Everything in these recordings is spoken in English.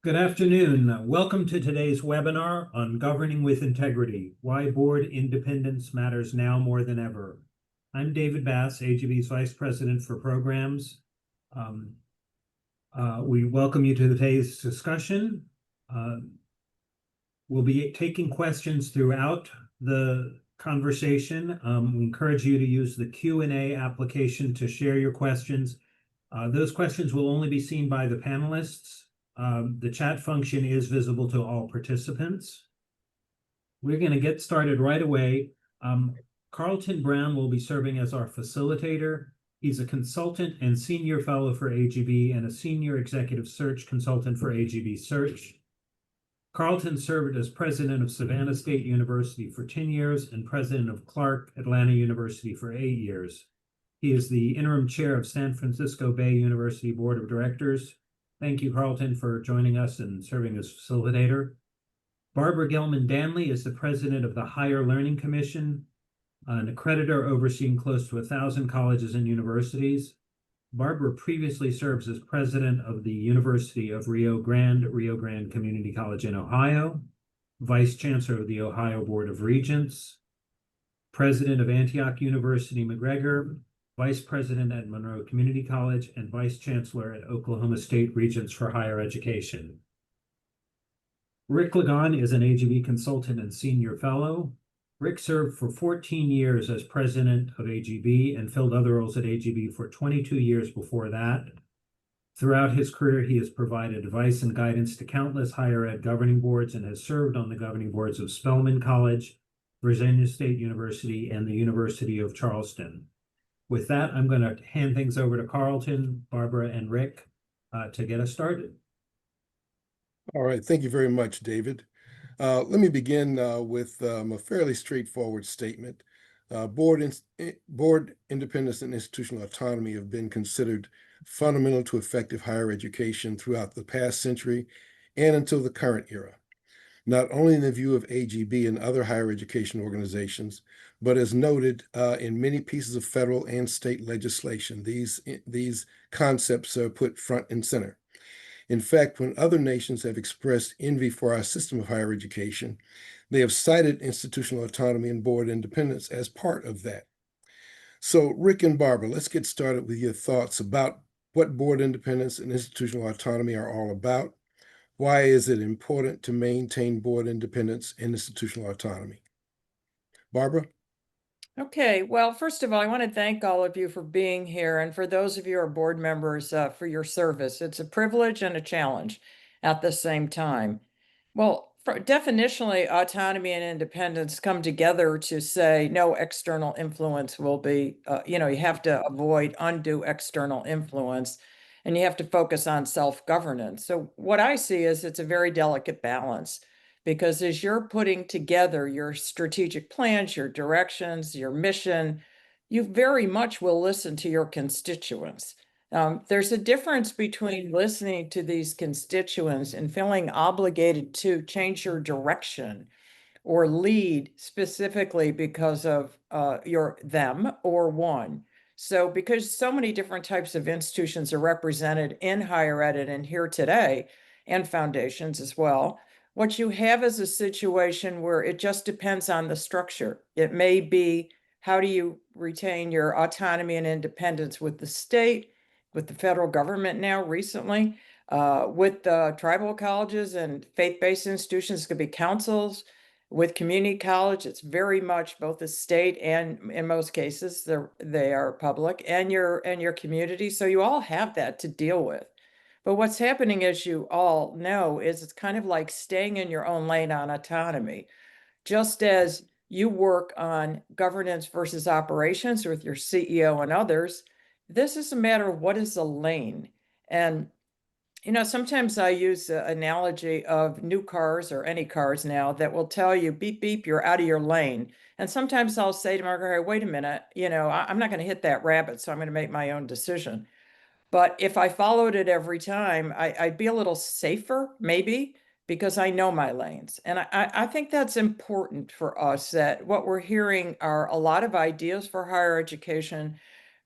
Good afternoon. Welcome to today's webinar on Governing with Integrity, Why Board Independence Matters Now More Than Ever. I'm David Bass, AGB's Vice President for Programs. We welcome you to today's discussion. We'll be taking questions throughout the conversation. We encourage you to use the Q&A application to share your questions. Those questions will only be seen by the panelists. The chat function is visible to all participants. We're going to get started right away. Carlton Brown will be serving as our facilitator. He's a consultant and senior fellow for AGB and a senior executive search consultant for AGB Search. Carlton served as president of Savannah State University for 10 years and president of Clark Atlanta University for 8 years. He is the interim chair of San Francisco Bay University Board of Directors. Thank you, Carlton, for joining us and serving as facilitator. Barbara Gelman-Danley is the president of the Higher Learning Commission, an accreditor overseeing close to 1,000 colleges and universities. Barbara previously serves as president of the University of Rio Grande Community College in Ohio, vice chancellor of the Ohio Board of Regents, president of Antioch University McGregor, vice president at Monroe Community College, and vice chancellor at Oklahoma State Regents for Higher Education. Rick Lagon is an AGB consultant and senior fellow. Rick served for 14 years as president of AGB and filled other roles at AGB for 22 years before that. Throughout his career, he has provided advice and guidance to countless higher ed governing boards and has served on the governing boards of Spelman College, Virginia State University, and the University of Charleston. With that, I'm going to hand things over to Carlton, Barbara, and Rick to get us started. All right, thank you very much, David. Let me begin with a fairly straightforward statement. Board independence and institutional autonomy have been considered fundamental to effective higher education throughout the past century and until the current era, not only in the view of AGB and other higher education organizations, but as noted in many pieces of federal and state legislation. These concepts are put front and center. In fact, when other nations have expressed envy for our system of higher education, they have cited institutional autonomy and board independence as part of that. So, Rick and Barbara, let's get started with your thoughts about what board independence and institutional autonomy are all about. Why is it important to maintain board independence and institutional autonomy? Barbara? Okay, well, first of all, I want to thank all of you for being here, and for those of you who are board members for your service. It's a privilege and a challenge at the same time. Well, definitionally, autonomy and independence come together to say no external influence will be, you have to avoid undue external influence, and you have to focus on self-governance. So what I see is it's a very delicate balance, because as you're putting together your strategic plans, your directions, your mission, you very much will listen to your constituents. There's a difference between listening to these constituents and feeling obligated to change your direction or lead specifically because of them or one. So because so many different types of institutions are represented in higher ed and here today, and foundations as well, what you have is a situation where it just depends on the structure. It may be, how do you retain your autonomy and independence with the state, with the federal government now recently, with the tribal colleges and faith-based institutions, it could be councils. With community college, it's very much both the state and, in most cases, they are public, and your community. So you all have that to deal with. But what's happening, as you all know, is it's kind of like staying in your own lane on autonomy. Just as you work on governance versus operations with your CEO and others, this is a matter of what is the lane. And, sometimes I use the analogy of new cars or any cars now that will tell you, beep, beep, you're out of your lane. And sometimes I'll say to Margaret, wait a minute, I'm not going to hit that rabbit, so I'm going to make my own decision. But if I followed it every time, I'd be a little safer, maybe, because I know my lanes. And I think that's important for us, that what we're hearing are a lot of ideas for higher education,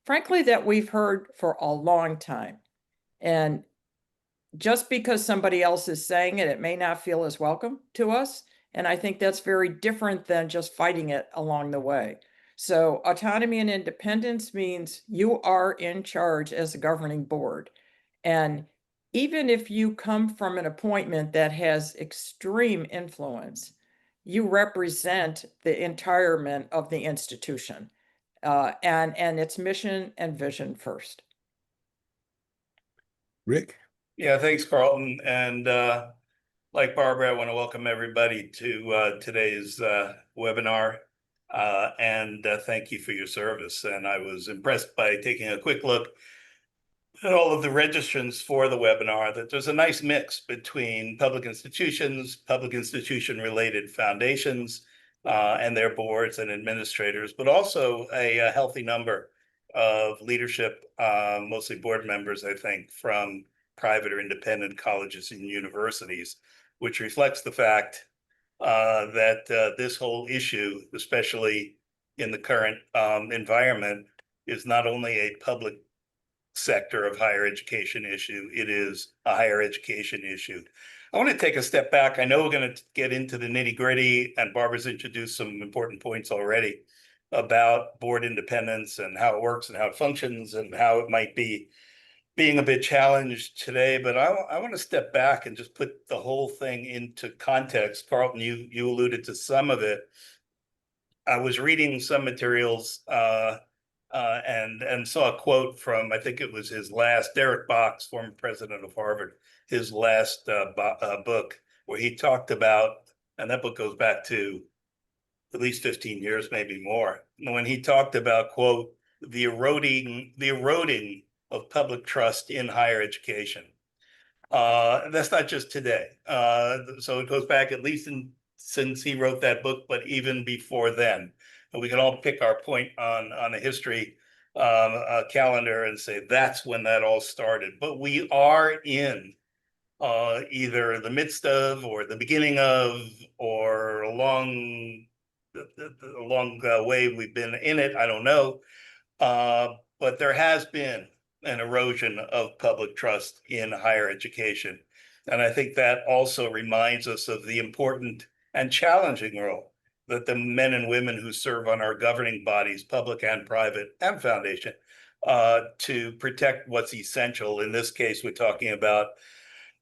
frankly, that we've heard for a long time. And just because somebody else is saying it, it may not feel as welcome to us. And I think that's very different than just fighting it along the way. So autonomy and independence means you are in charge as a governing board. And even if you come from an appointment that has extreme influence, you represent the entirement of the institution, and its mission and vision first. Rick? Yeah, thanks, Carlton. And like Barbara, I want to welcome everybody to today's webinar. And thank you for your service. And I was impressed by taking a quick look at all of the registrants for the webinar, that there's a nice mix between public institutions, public institution-related foundations, and their boards and administrators, but also a healthy number of leadership, mostly board members, I think, from private or independent colleges and universities, which reflects the fact that this whole issue, especially in the current environment, is not only a public sector of higher education issue, it is a higher education issue. I want to take a step back. I know we're going to get into the nitty gritty, and Barbara's introduced some important points already about board independence and how it works and how it functions and how it might be being a bit challenged today. But I want to step back and just put the whole thing into context. Carlton, you alluded to some of it. I was reading some materials and saw a quote from, I think it was his last, Derek Box, former president of Harvard, his last book, where he talked about, and that book goes back to at least 15 years, maybe more, when he talked about, quote, the eroding of public trust in higher education. That's not just today. So it goes back at least since he wrote that book, but even before then. And we can all pick our point on a history calendar and say that's when that all started. But we are in either the midst of, or the beginning of, or along the way we've been in it. I don't know. But there has been an erosion of public trust in higher education. And I think that also reminds us of the important and challenging role that the men and women who serve on our governing bodies, public and private and foundation, to protect what's essential. In this case, we're talking about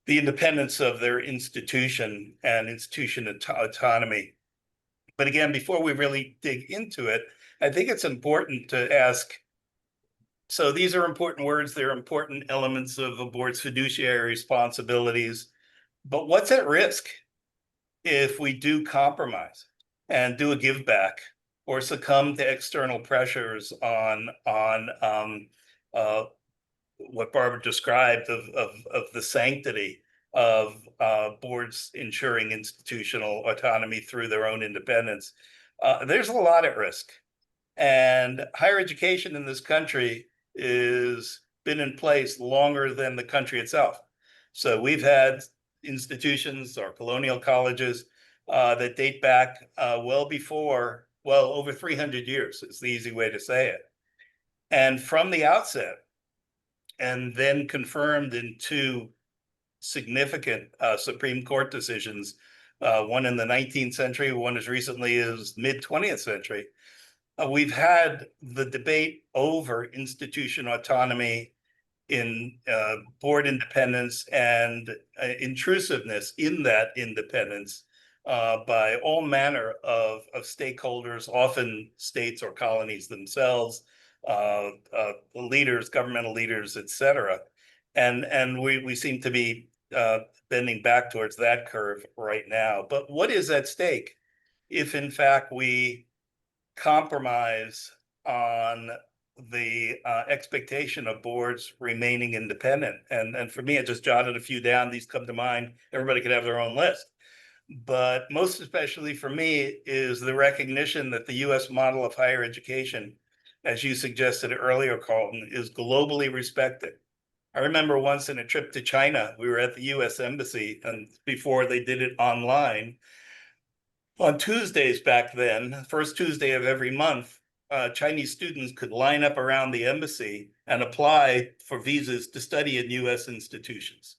the independence of their institution and institution autonomy. But again, before we really dig into it, I think it's important to ask, so these are important words, they're important elements of a board's fiduciary responsibilities, but what's at risk if we do compromise and do a give back or succumb to external pressures on what Barbara described of the sanctity of boards ensuring institutional autonomy through their own independence? There's a lot at risk. And higher education in this country is been in place longer than the country itself. So we've had institutions or colonial colleges that date back well before, well, over 300 years is the easy way to say it. And from the outset, and then confirmed in two significant Supreme Court decisions, one in the 19th century, one as recently as mid-20th century, we've had the debate over institution autonomy, in board independence and intrusiveness in that independence by all manner of stakeholders, often states or colonies themselves, leaders, governmental leaders, etc. And we seem to be bending back towards that curve right now. But what is at stake if, in fact, we compromise on the expectation of boards remaining independent? And for me, I just jotted a few down. These come to mind. Everybody could have their own list. But most especially for me is the recognition that the US model of higher education, as you suggested earlier, Carlton, is globally respected. I remember once in a trip to China, we were at the US Embassy, and before they did it online, on Tuesdays back then, first Tuesday of every month, Chinese students could line up around the embassy and apply for visas to study in US institutions.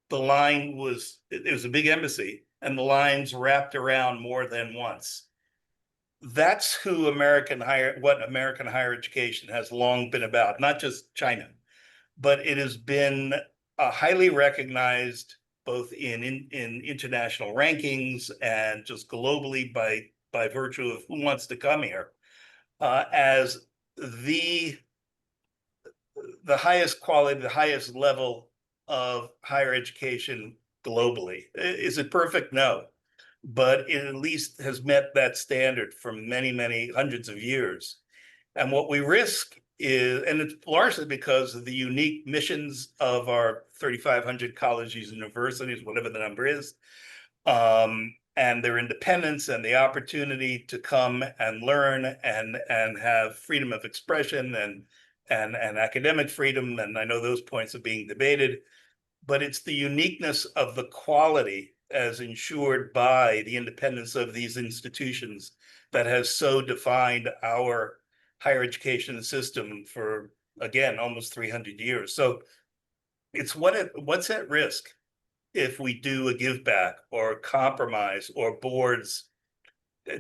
the line was, it was a big embassy, and the lines wrapped around more than once. That's who what American higher education has long been about, not just China, but it has been highly recognized both in international rankings and just globally by virtue of who wants to come here as the highest quality, the highest level of higher education globally. Is it perfect? No, but it at least has met that standard for many, many hundreds of years. And what we risk is, and it's largely because of the unique missions of our 3,500 colleges, universities, whatever the number is, and their independence and the opportunity to come and learn and have freedom of expression and academic freedom. And I know those points are being debated, but it's the uniqueness of the quality as ensured by the independence of these institutions that has so defined our higher education system for, again, almost 300 years. So it's what's at risk if we do a give back or a compromise or boards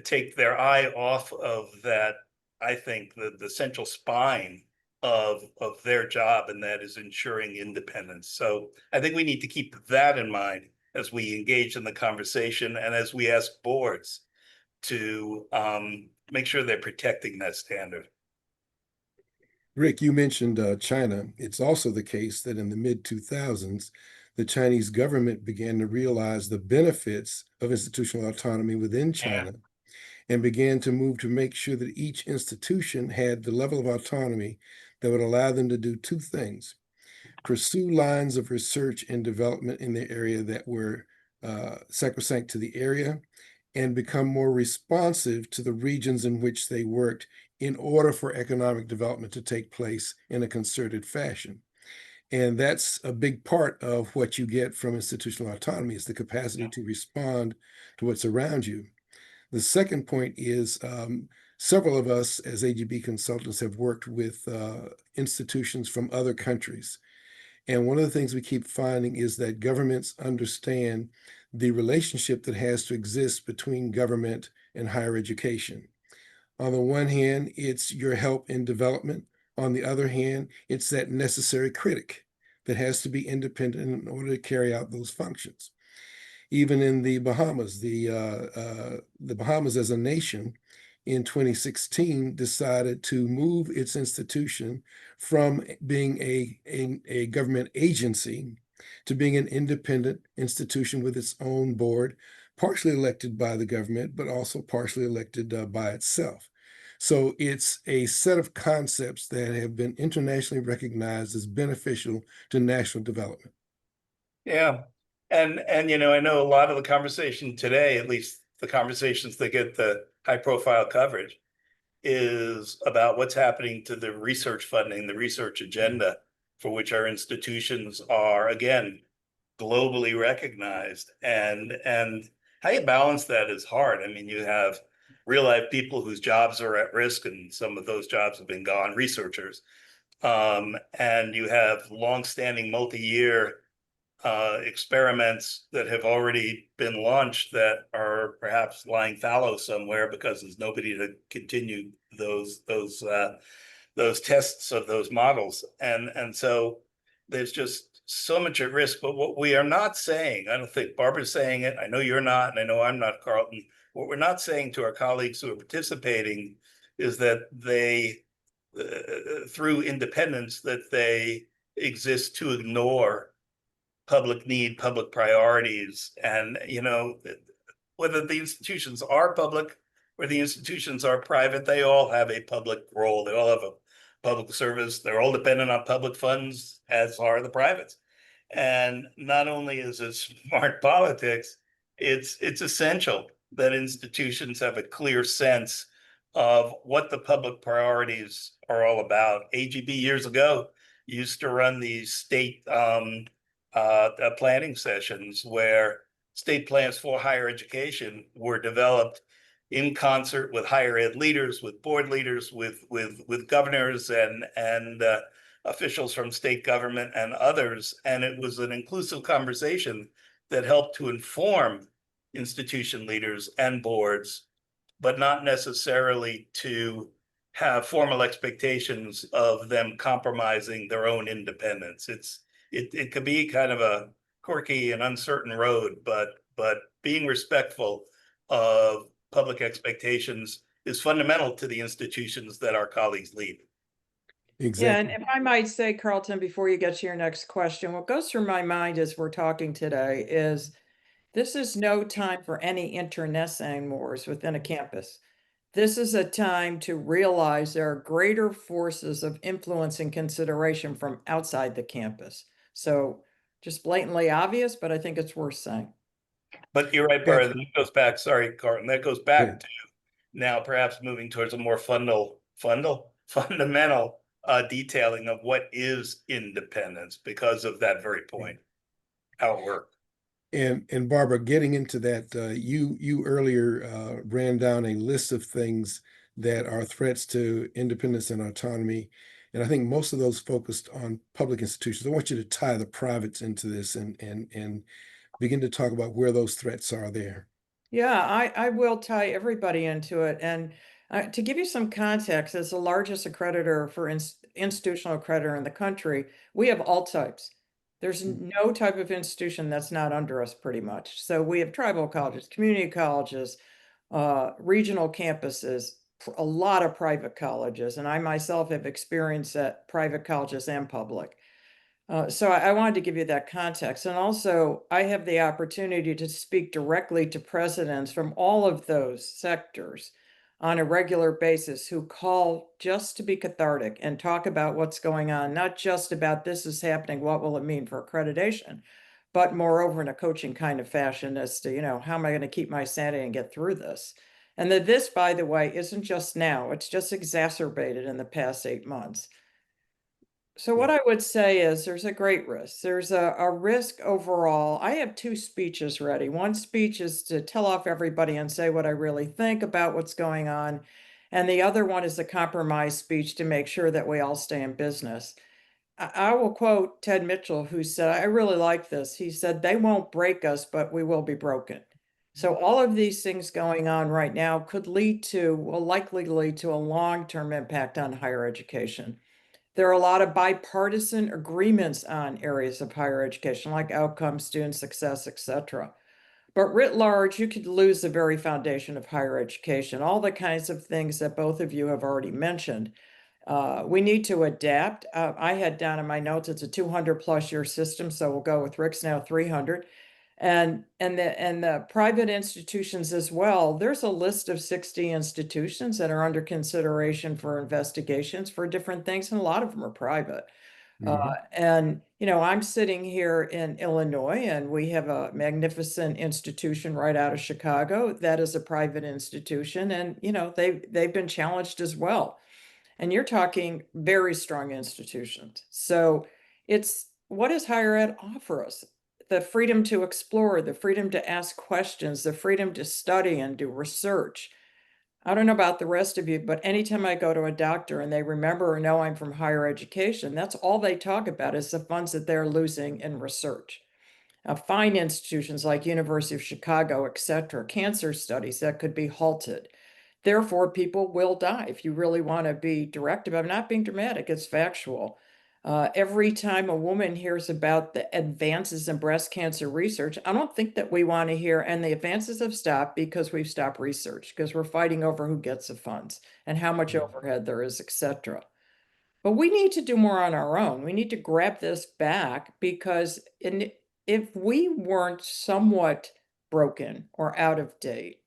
take their eye off of that. I think the central spine of their job, and that is ensuring independence. So I think we need to keep that in mind as we engage in the conversation and as we ask boards to make sure they're protecting that standard. Rick, you mentioned China. It's also the case that in the mid-2000s, the Chinese government began to realize the benefits of institutional autonomy within China and began to move to make sure that each institution had the level of autonomy that would allow them to do two things: pursue lines of research and development in the area that were sacrosanct to the area, and become more responsive to the regions in which they worked in order for economic development to take place in a concerted fashion. And that's a big part of what you get from institutional autonomy, is the capacity to respond to what's around you. The second point is several of us as AGB consultants have worked with institutions from other countries. And one of the things we keep finding is that governments understand the relationship that has to exist between government and higher education. On the one hand, it's your help in development. On the other hand, it's that necessary critic that has to be independent in order to carry out those functions. Even in the Bahamas, the Bahamas as a nation in 2016 decided to move its institution from being a government agency to being an independent institution with its own board, partially elected by the government, but also partially elected by itself. So it's a set of concepts that have been internationally recognized as beneficial to national development. Yeah. And I know a lot of the conversation today, at least the conversations that get the high profile coverage, is about what's happening to the research funding, the research agenda, for which our institutions are, again, globally recognized. And how you balance that is hard. I mean, you have real life people whose jobs are at risk, and some of those jobs have been gone, researchers. And you have longstanding multi-year experiments that have already been launched that are perhaps lying fallow somewhere because there's nobody to continue those tests of those models. And so there's just so much at risk. But what we are not saying, I don't think Barbara's saying it, I know you're not, and I know I'm not, Carlton, what we're not saying to our colleagues who are participating is that they, through independence, that they exist to ignore public need, public priorities. And, whether the institutions are public or the institutions are private, they all have a public role. They all have a public service. They're all dependent on public funds, as are the privates. And not only is it smart politics, it's essential that institutions have a clear sense of what the public priorities are all about. AGB years ago used to run these state planning sessions where state plans for higher education were developed in concert with higher ed leaders, with board leaders, with governors and officials from state government and others. And it was an inclusive conversation that helped to inform institution leaders and boards, but not necessarily to have formal expectations of them compromising their own independence. It could be kind of a quirky and uncertain road, but being respectful of public expectations is fundamental to the institutions that our colleagues lead. Yeah, and Exactly. if I might say, Carlton, before you get to your next question, what goes through my mind as we're talking today is this is no time for any internecine wars within a campus. This is a time to realize there are greater forces of influence and consideration from outside the campus. So just blatantly obvious, but I think it's worth saying. But you're right, Barry, that goes back, sorry, Carlton, that goes Yeah. back to now perhaps moving towards a more fundamental detailing of what is independence because of that very point, how it works. And Barbara, getting into that, you earlier ran down a list of things that are threats to independence and autonomy. And I think most of those focused on public institutions. I want you to tie the privates into this and begin to talk about where those threats are there. Yeah, I will tie everybody into it. And to give you some context, as the largest accreditor for institutional accreditor in the country, we have all types. There's no type of institution that's not under us pretty much. So we have tribal colleges, community colleges, regional campuses, a lot of private colleges. And I myself have experience at private colleges and public. So I wanted to give you that context. And also, I have the opportunity to speak directly to presidents from all of those sectors on a regular basis who call just to be cathartic and talk about what's going on, not just about this is happening, what will it mean for accreditation, but moreover in a coaching kind of fashion as to, how am I going to keep my sanity and get through this? And that this, by the way, isn't just now, it's just exacerbated in the past 8 months. So what I would say is there's a great risk. There's a risk overall. I have two speeches ready. One speech is to tell off everybody and say what I really think about what's going on. And the other one is a compromise speech to make sure that we all stay in business. I will quote Ted Mitchell, who said, I really like this. He said, they won't break us, but we will be broken. So all of these things going on right now will likely lead to a long-term impact on higher education. There are a lot of bipartisan agreements on areas of higher education, like outcomes, student success, etc. But writ large, you could lose the very foundation of higher education, all the kinds of things that both of you have already mentioned. We need to adapt. I had down in my notes, it's a 200+ year system, so we'll go with Rick's now 300. And the private institutions as well. There's a list of 60 institutions that are under consideration for investigations for different things, and a lot of them are private. And I'm sitting here in Illinois, and we have a magnificent institution right out of Chicago that is a private institution, and they've been challenged as well. And you're talking very strong institutions. So it's what does higher ed offer us? The freedom to explore, the freedom to ask questions, the freedom to study and do research. I don't know about the rest of you, but anytime I go to a doctor and they remember or know I'm from higher education, that's all they talk about is the funds that they're losing in research. Fine institutions like University of Chicago, etc., cancer studies that could be halted. Therefore, people will die. If you really want to be direct about, I'm not being dramatic, it's factual. Every time a woman hears about the advances in breast cancer research, I don't think that we want to hear, and the advances have stopped because we've stopped research, because we're fighting over who gets the funds and how much overhead there is, etc. But we need to do more on our own. We need to grab this back because if we weren't somewhat broken or out of date,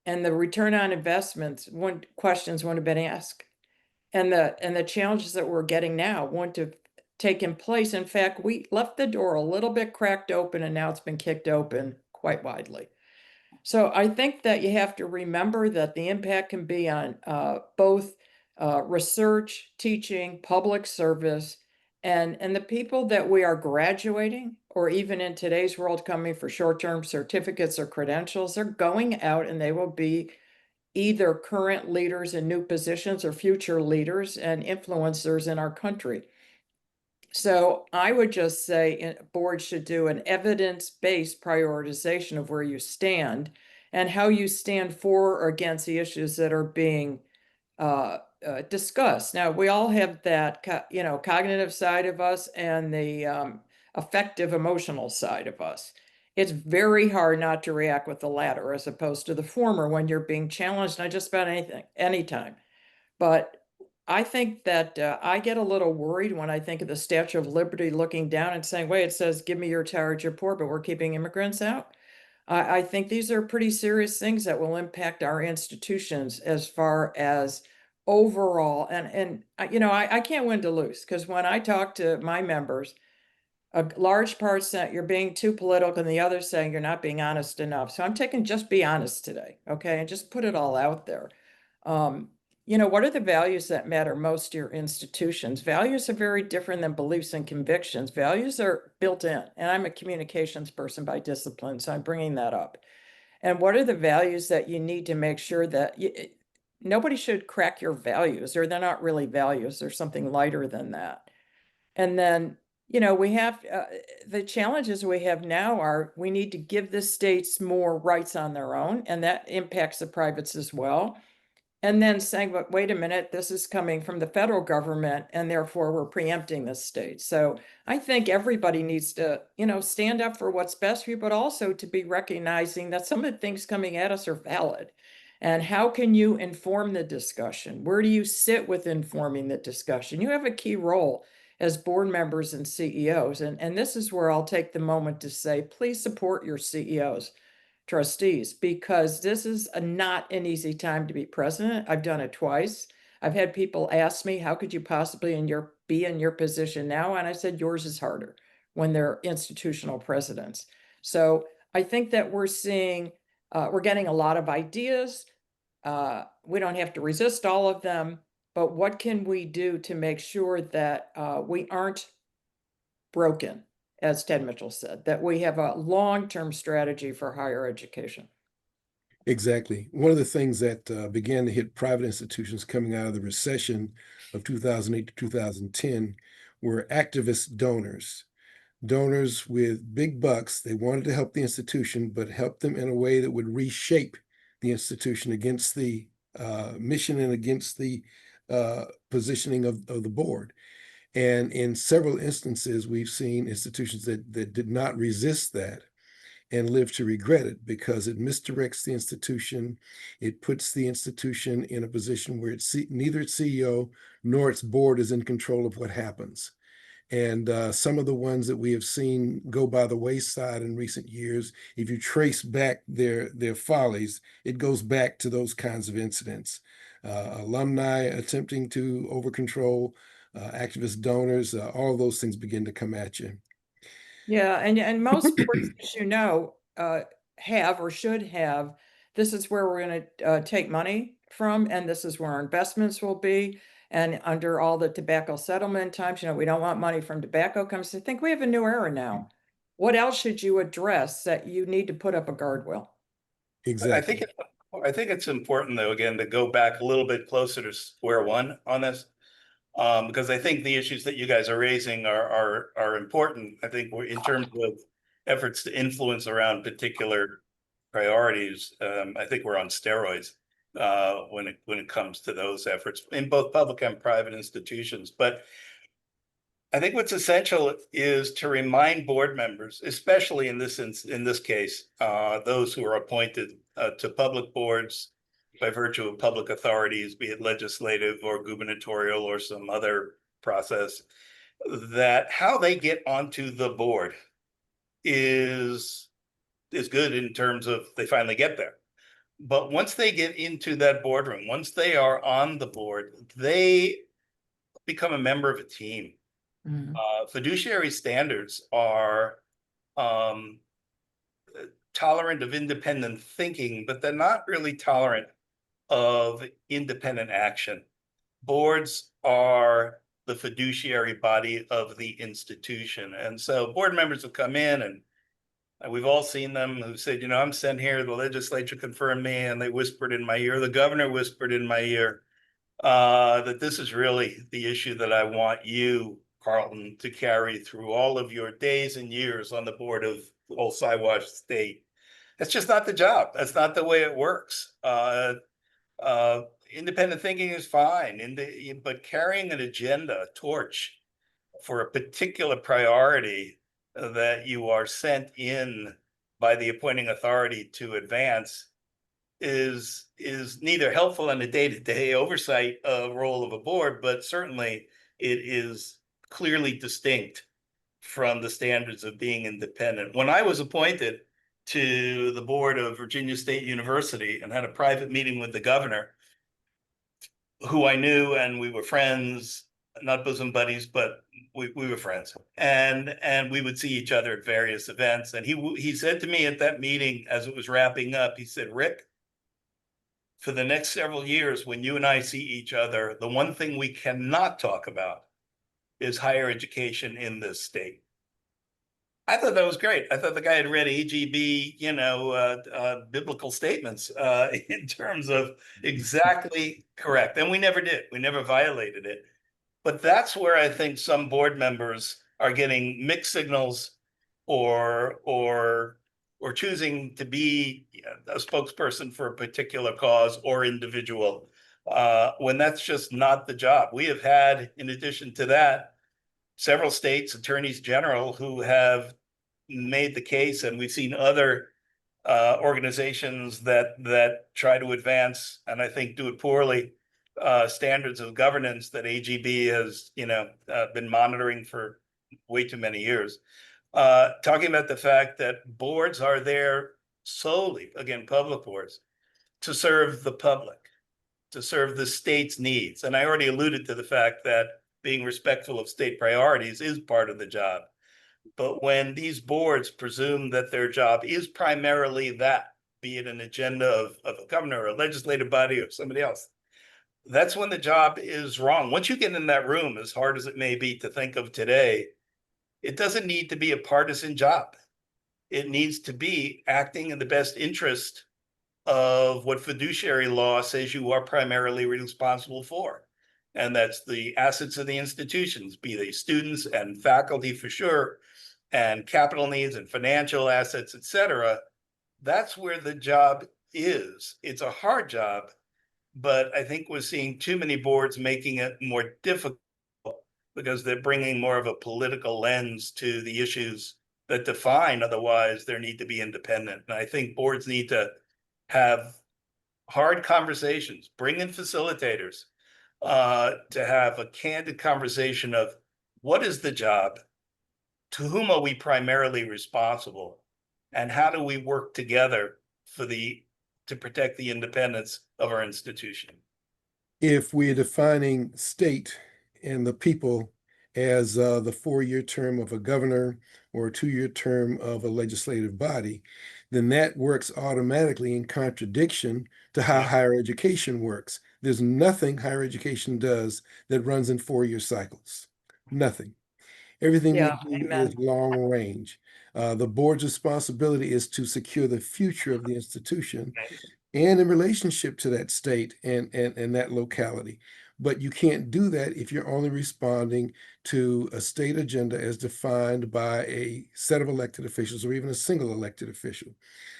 and the return on investments, questions wouldn't have been asked. And the challenges that we're getting now wouldn't have taken place. In fact, we left the door a little bit cracked open, and now it's been kicked open quite widely. So I think that you have to remember that the impact can be on both research, teaching, public service, and the people that we are graduating, or even in today's world coming for short-term certificates or credentials, they're going out and they will be either current leaders in new positions or future leaders and influencers in our country. So I would just say boards should do an evidence-based prioritization of where you stand and how you stand for or against the issues that are being discussed. Now, we all have that, cognitive side of us and the affective emotional side of us. It's very hard not to react with the latter as opposed to the former when you're being challenged on just about anything, anytime. But I think that I get a little worried when I think of the Statue of Liberty looking down and saying, wait, it says, give me your tired, your poor, but we're keeping immigrants out. I think these are pretty serious things that will impact our institutions as far as overall. And I can't win to lose, because when I talk to my members, a large part saying you're being too political and the other saying you're not being honest enough. So I'm taking just be honest today, okay? And just put it all out there. What are the values that matter most to your institutions? Values are very different than beliefs and convictions. Values are built in, and I'm a communications person by discipline, so I'm bringing that up. And what are the values that you need to make sure that nobody should crack your values, or they're not really values, they're something lighter than that. And then, we have the challenges we have now are we need to give the states more rights on their own, and that impacts the privates as well. And then saying, but wait a minute, this is coming from the federal government, and therefore we're preempting the state. So I think everybody needs to, stand up for what's best for you, but also to be recognizing that some of the things coming at us are valid. And how can you inform the discussion? Where do you sit with informing the discussion? You have a key role as board members and CEOs. And this is where I'll take the moment to say, please support your CEOs, trustees, because this is not an easy time to be president. I've done it twice. I've had people ask me, how could you possibly be in your position now? And I said, yours is harder when they're institutional presidents. So I think that we're getting a lot of ideas. We don't have to resist all of them, but what can we do to make sure that we aren't broken, as Ted Mitchell said, that we have a long-term strategy for higher education? Exactly. One of the things that began to hit private institutions coming out of the recession of 2008 to 2010 were activist donors. Donors with big bucks. They wanted to help the institution, but help them in a way that would reshape the institution against the mission and against the positioning of the board. And in several instances, we've seen institutions that did not resist that and live to regret it, because it misdirects the institution. It puts the institution in a position where neither its CEO nor its board is in control of what happens. And some of the ones that we have seen go by the wayside in recent years, if you trace back their follies, it goes back to those kinds of incidents. Alumni attempting to over control, activist donors, all of those things begin to come at you. Yeah, and most boards, as have or should have, this is where we're going to take money from, and this is where our investments will be. And under all the tobacco settlement times, we don't want money from tobacco companies. I think we have a new era now. What else should you address that you need to put up a guardrail? Exactly. I think it's important, though, again, to go back a little bit closer to square one on this. Because I think the issues that you guys are raising are important. I think we're in terms of efforts to influence around particular priorities. I think we're on steroids when it comes to those efforts in both public and private institutions. But I think what's essential is to remind board members, especially in this case, those who are appointed to public boards by virtue of public authorities, be it legislative or gubernatorial or some other process, that how they get onto the board is good in terms of they finally get there. But once they get into that boardroom, once they are on the board, they become a member of a team. Fiduciary standards are tolerant of independent thinking, but they're not really tolerant of independent action. Boards are the fiduciary body of the institution. And so board members have come in, and we've all seen them who said, I'm sent here, the legislature confirmed me, and they whispered in my ear, the governor whispered in my ear, that this is really the issue that I want you Carlton, to carry through all of your days and years on the board of Old Siwash State. That's just not the job. That's not the way it works. Independent thinking is fine, but carrying an agenda, a torch for a particular priority that you are sent in by the appointing authority to advance is neither helpful in the day-to-day oversight role of a board, but certainly it is clearly distinct from the standards of being independent. When I was appointed to the board of Virginia State University and had a private meeting with the governor, who I knew, and we were friends, not bosom buddies, but we were friends, and we would see each other at various events. And he said to me at that meeting, as it was wrapping up, he said, "Rick, for the next several years, when you and I see each other, the one thing we cannot talk about is higher education in this state." I thought that was great. I thought the guy had read AGB, biblical statements in terms of exactly correct. And we never did. We never violated it. But that's where I think some board members are getting mixed signals or choosing to be a spokesperson for a particular cause or individual, when that's just not the job. We have had, in addition to that, several states attorneys general who have made the case, and we've seen other organizations that try to advance, and I think do it poorly, standards of governance that AGB has been monitoring for way too many years. Talking about the fact that boards are there solely, again, public boards, to serve the public, to serve the state's needs. And I already alluded to the fact that being respectful of state priorities is part of the job. But when these boards presume that their job is primarily that, be it an agenda of a governor or a legislative body or somebody else, that's when the job is wrong. Once you get in that room, as hard as it may be to think of today, it doesn't need to be a partisan job. It needs to be acting in the best interest of what fiduciary law says you are primarily responsible for. And that's the assets of the institutions, be they students and faculty for sure, and capital needs and financial assets, et cetera. That's where the job is. It's a hard job, but I think we're seeing too many boards making it more difficult because they're bringing more of a political lens to the issues that define otherwise their need to be independent. And I think boards need to have hard conversations, bring in facilitators, to have a candid conversation of what is the job, to whom are we primarily responsible, and how do we work together to protect the independence of our institution. If we're defining state and the people as the 4-year term of a governor or a 2-year term of a legislative body, then that works automatically in contradiction to how higher education works. There's nothing higher education does that runs in 4-year cycles. Nothing. Everything we do is long range. The board's responsibility is to secure the future of the institution and in relationship to that state and that locality. But you can't do that if you're only responding to a state agenda as defined by a set of elected officials or even a single elected official.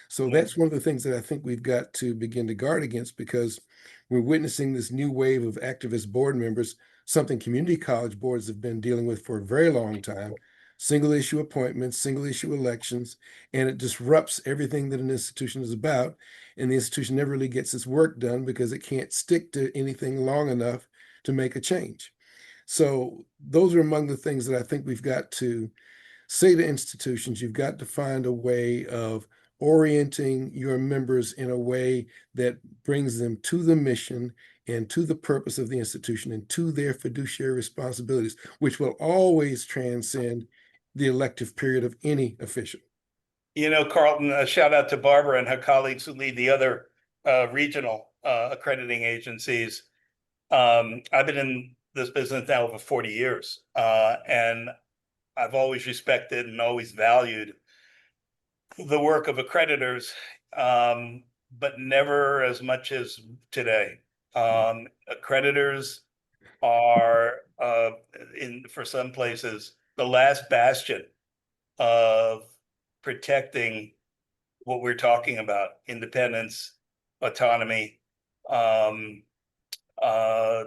So that's one of the things that I think we've got to begin to guard against, because we're witnessing this new wave of activist board members, something community college boards have been dealing with for a very long time. Single issue appointments, single issue elections, and it disrupts everything that an institution is about. And the institution never really gets its work done because it can't stick to anything long enough to make a change. So those are among the things that I think we've got to say to institutions. You've got to find a way of orienting your members in a way that brings them to the mission and to the purpose of the institution and to their fiduciary responsibilities, which will always transcend the elective period of any official. Carlton, a shout out to Barbara and her colleagues who lead the other regional accrediting agencies. I've been in this business now over 40 years, and I've always respected and always valued the work of accreditors, but never as much as today. Accreditors are for some places, the last bastion of protecting what we're talking about: independence, autonomy, um, uh,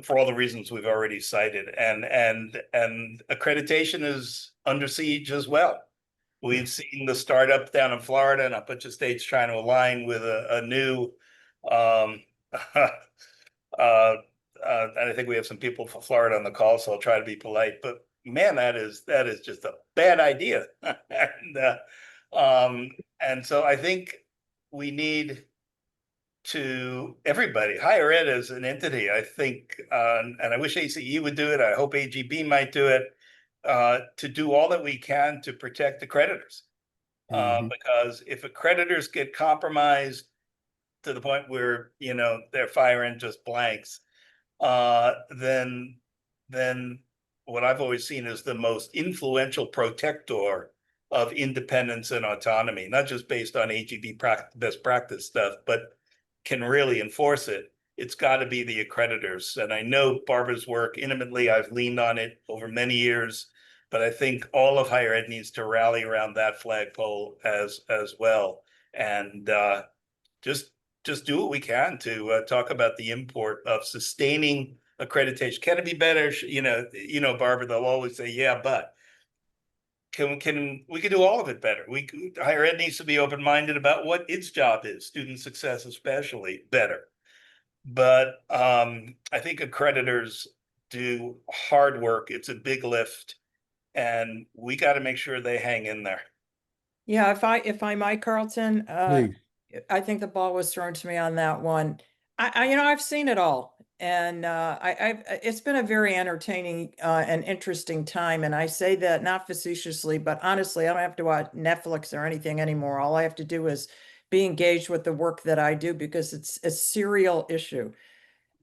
for all the reasons we've already cited, and accreditation is under siege as well. We've seen the startup down in Florida and a bunch of states trying to align with a new and I think we have some people from Florida on the call, so I'll try to be polite. But man, that is just a bad idea. And so I think we need to everybody, higher ed as an entity. I think, and I wish ACE would do it. I hope AGB might do it, to do all that we can to protect the creditors. Because if accreditors get compromised to the point where, you know, they're firing just blanks, then what I've always seen is the most influential protector of independence and autonomy, not just based on AGB best practice stuff, but can really enforce it. It's got to be the accreditors. And I know Barbara's work intimately. I've leaned on it over many years, but I think all of higher ed needs to rally around that flagpole as well. And just do what we can to talk about the import of sustaining accreditation. Can it be better? You know, Barbara, they'll always say, yeah, but we can do all of it better. Higher ed needs to be open-minded about what its job is, student success especially, better. But I think accreditors do hard work. It's a big lift, and we got to make sure they hang in there. Yeah, if I might, Carlton, Please. I think the ball was thrown to me on that one. You know, I've seen it all, and it's been a very entertaining and interesting time. And I say that not facetiously, but honestly, I don't have to watch Netflix or anything anymore. All I have to do is be engaged with the work that I do because it's a serial issue.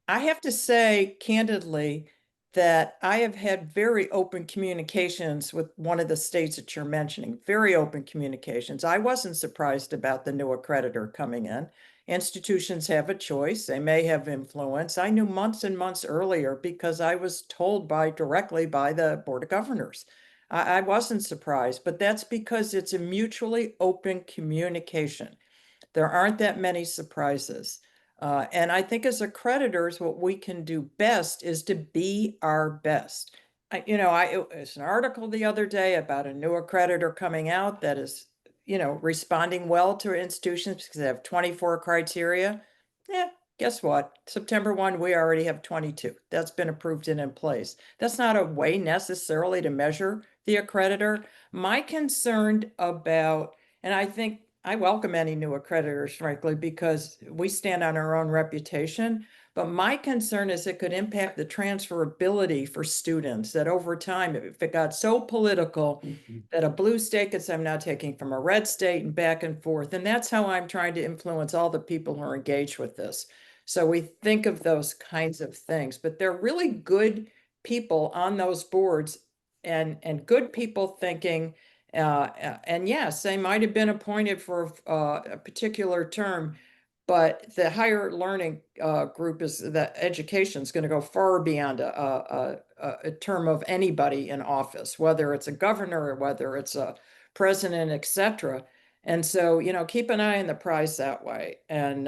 I have to say candidly that I have had very open communications with one of the states that you're mentioning, very open communications. I wasn't surprised about the new accreditor coming in. Institutions have a choice. They may have influence. I knew months and months earlier because I was told directly by the Board of Governors. I wasn't surprised, but that's because it's a mutually open communication. There aren't that many surprises. And I think as accreditors, what we can do best is to be our best. It's an article the other day about a new accreditor coming out that is, responding well to institutions because they have 24 criteria. Yeah, guess what? September 1, we already have 22. That's been approved and in place. That's not a way necessarily to measure the accreditor. My concern about, and I think I welcome any new accreditors, frankly, because we stand on our own reputation. But my concern is it could impact the transferability for students, that over time, if it got so political that a blue state could say, I'm now taking from a red state and back and forth. And that's how I'm trying to influence all the people who are engaged with this. So we think of those kinds of things, but they're really good people on those boards and good people thinking. And yes, they might have been appointed for a particular term, but the higher learning group is that education is going to go far beyond a term of anybody in office, whether it's a governor or whether it's a president, etc. And so, keep an eye on the prize that way and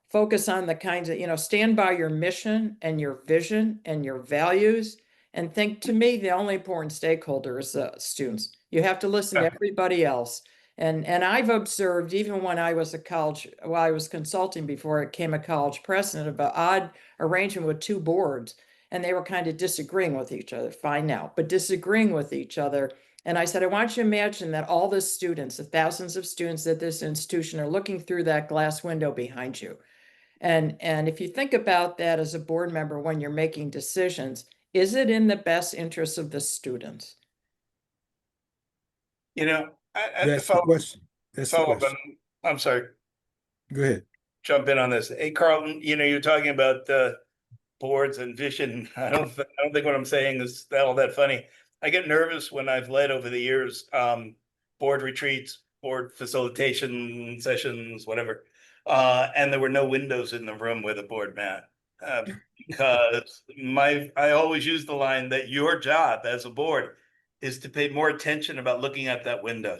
focus on the kinds of, stand by your mission and your vision and your values. And think, to me, the only important stakeholder is students. You have to listen to everybody else. And I've observed, even when I was I was consulting before it became a college president, of an odd arrangement with two boards, and they were kind of disagreeing with each other. Fine now, but disagreeing with each other. And I said, I want you to imagine that all the students, the thousands of students at this institution, are looking through that glass window behind you. And if you think about that as a board member when you're making decisions, is it in the best interest of the students? That's the question. That's the question. I'm sorry, Go ahead. jump in on this. Hey, Carlton, you're talking about boards and vision. I don't think what I'm saying is all that funny. I get nervous when I've led over the years board retreats, board facilitation sessions, whatever, and there were no windows in the room where the board met. Because I always use the line that your job as a board is to pay more attention about looking at that window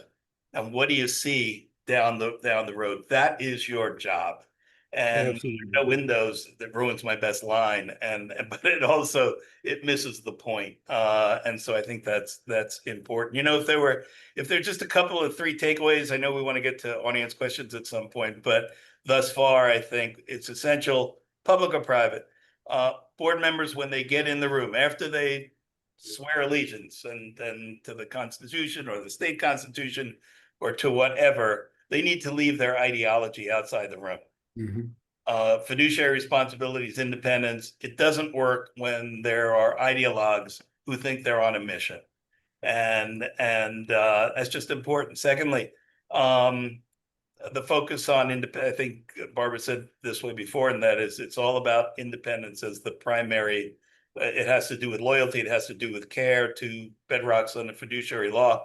and what do you see down the road. That is your job. And Absolutely. no windows, that ruins my best line, but it misses the point. And so I think that's important. You know, if there are just a couple of three takeaways, I know we want to get to audience questions at some point, but thus far I think it's essential, public or private. Board members, when they get in the room, after they swear allegiance and to the Constitution or the state constitution or to whatever, they need to leave their ideology outside the room. Mhm. Fiduciary responsibilities, independence. It doesn't work when there are ideologues who think they're on a mission, and that's just important. Secondly, the focus on independence. I think Barbara said this way before, and that is, it's all about independence as the primary. It has to do with loyalty. It has to do with care, to bedrocks on the fiduciary law.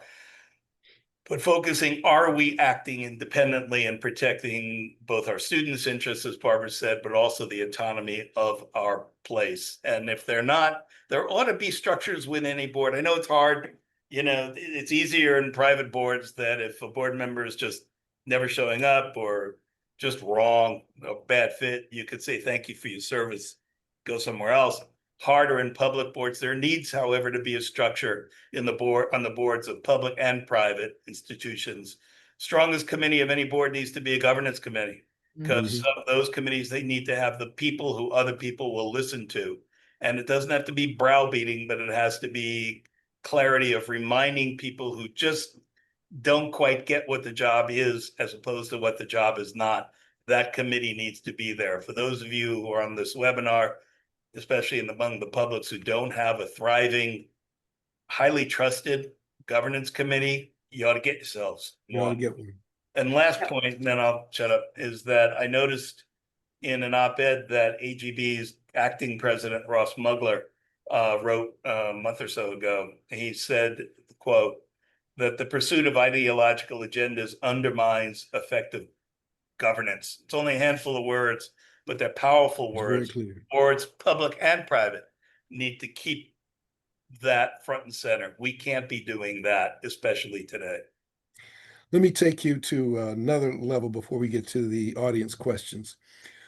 But focusing, are we acting independently and protecting both our students' interests, as Barbara said, but also the autonomy of our place? And if they're not, there ought to be structures within a board. I know it's hard. You know, it's easier in private boards that if a board member is just never showing up or just wrong, a bad fit, you could say, thank you for your service, go somewhere else. Harder in public boards. There needs, however, to be a structure on the boards of public and private institutions. Strongest committee of any board needs to be a governance committee, because some of those committees, they need to have the people who other people will listen to. And it doesn't have to be browbeating, but it has to be clarity of reminding people who just don't quite get what the job is as opposed to what the job is not. That committee needs to be there. For those of you who are on this webinar, especially among the publics who don't have a thriving, highly trusted governance committee, you ought to get yourselves You ought to one. get one. And last point, and then I'll shut up, is that I noticed in an op-ed that AGB's acting president, Ross Mugler, wrote a month or so ago. He said, quote, that the pursuit of ideological agendas undermines effective governance. It's only a handful of words, but they're powerful It's very words. clear. Boards, public and private, need to keep that front and center. We can't be doing that, especially today. Let me take you to another level before we get to the audience questions.